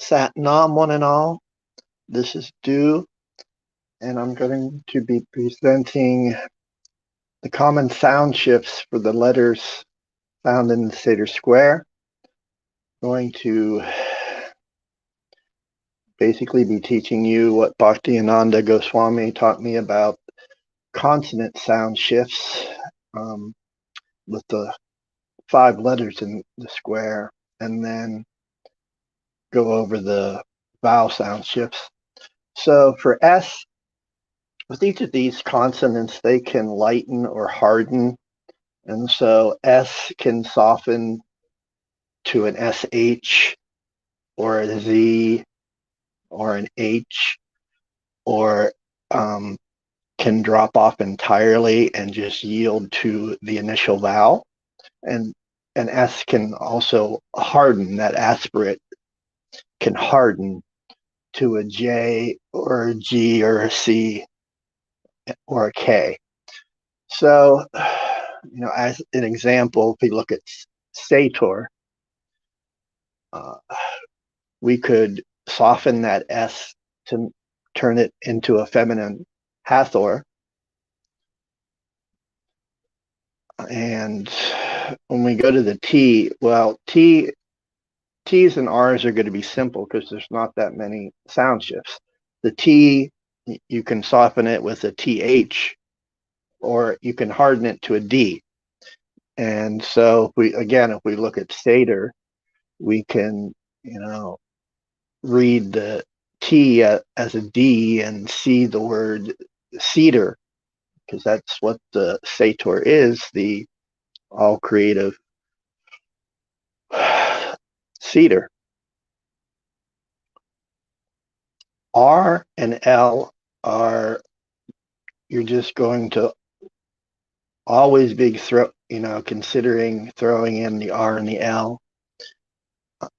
Sat Nam, one and all. This is Du, and I'm going to be presenting the common sound shifts for the letters found in the SATOR square. I'm going to basically be teaching you what Bhakti Ananda Goswami taught me about consonant sound shifts with the 5 letters in the square, and then go over the vowel sound shifts. So for S, with each of these consonants, they can lighten or harden. And so S can soften to an SH or a Z or an H, or can drop off entirely and just yield to the initial vowel. And S can also harden, that aspirate can harden to a J or a G or a C or a K. So, as an example, if we look at SATOR, we could soften that S to turn it into a feminine SATOR. And when we go to the T, well, T's and R's are going to be simple because there's not that many sound shifts. The T, you can soften it with a TH, or you can harden it to a D. And so if we look at SATOR, we can, read the T as a D and see the word cedar, because that's what the SATOR is, the all creative cedar. R and L are, you're just going to always be considering throwing in the R and the L.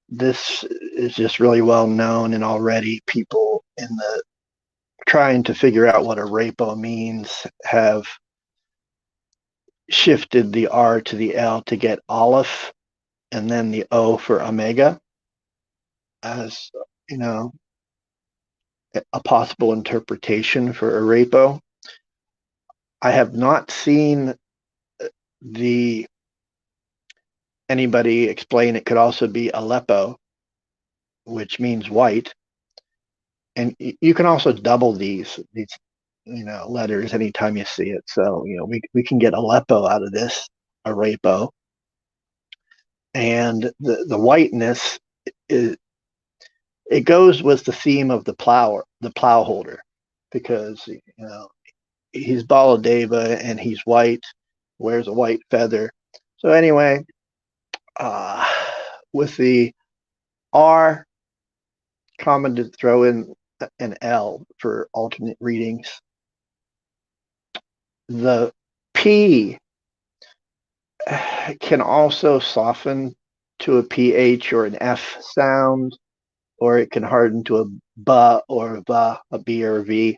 This is just really well known, and already people in the trying to figure out what a rapo means have shifted the R to the L to get Aleph, and then the O for Omega as, a possible interpretation for a rapo. I have not seen anybody explain it could also be Aleppo, which means white. And you can also double these letters anytime you see it. So, we can get Aleppo out of this, a rapo. And the whiteness is, it goes with the theme of the plow holder, because he's Baladeva and he's white, wears a white feather. So anyway, with the R, common to throw in an L for alternate readings. The P can also soften to a PH or an F sound, or it can harden to a B or a V, a B or a V.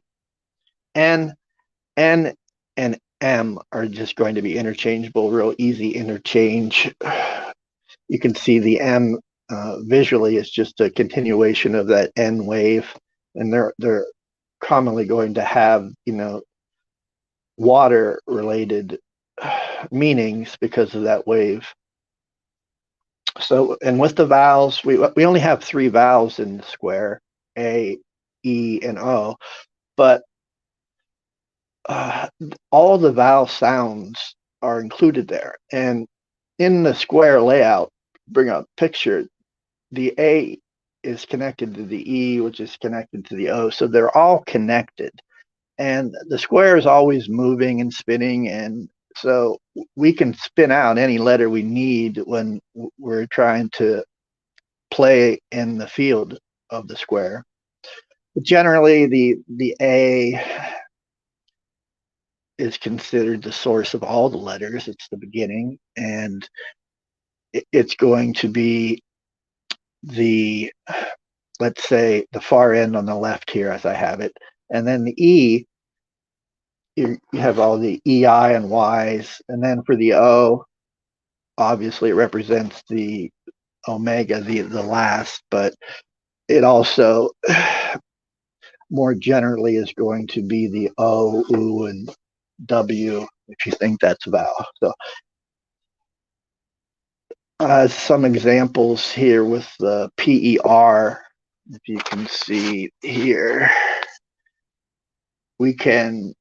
N and M are just going to be interchangeable, real easy interchange. You can see the M visually is just a continuation of that N wave, and they're commonly going to have water related meanings because of that wave. So, and with the vowels, we only have 3 vowels in the square, A, E, and O, but all the vowel sounds are included there. And in the square layout, bring up picture, the A is connected to the E, which is connected to the O. So they're all connected. And the square is always moving and spinning. And so we can spin out any letter we need when we're trying to play in the field of the square. But generally, the A is considered the source of all the letters. It's the beginning, and it's going to be let's say the far end on the left here as I have it. And then the E, you have all the EI and Ys. And then for the O, obviously it represents the Omega, the last, but it also more generally is going to be the O, U, and W if you think that's a vowel. So some examples here with the PER, if you can see here, we can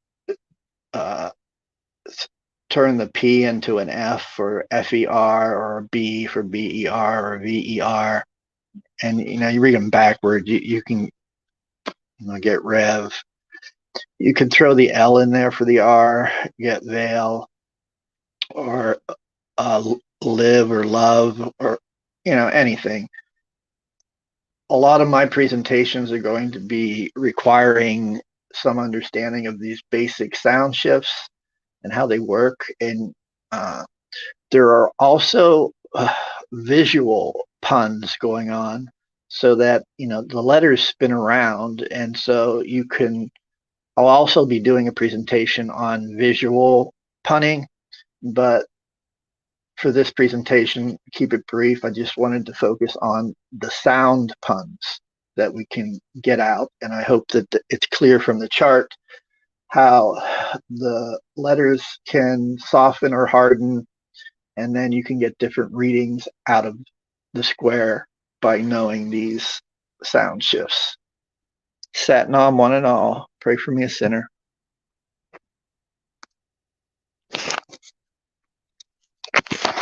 turn the P into an F for FER, or a B for BER, or VER. And you read them backwards, you can get Rev. You can throw the L in there for the R, get Veil, or live or love, or anything. A lot of my presentations are going to be requiring some understanding of these basic sound shifts and how they work. And there are also visual puns going on, so that the letters spin around. And so I'll also be doing a presentation on visual punning, but for this presentation, keep it brief. I just wanted to focus on the sound puns that we can get out. And I hope that it's clear from the chart how the letters can soften or harden, and then you can get different readings out of the square by knowing these sound shifts. Sat Nam, one and all. Pray for me, a sinner.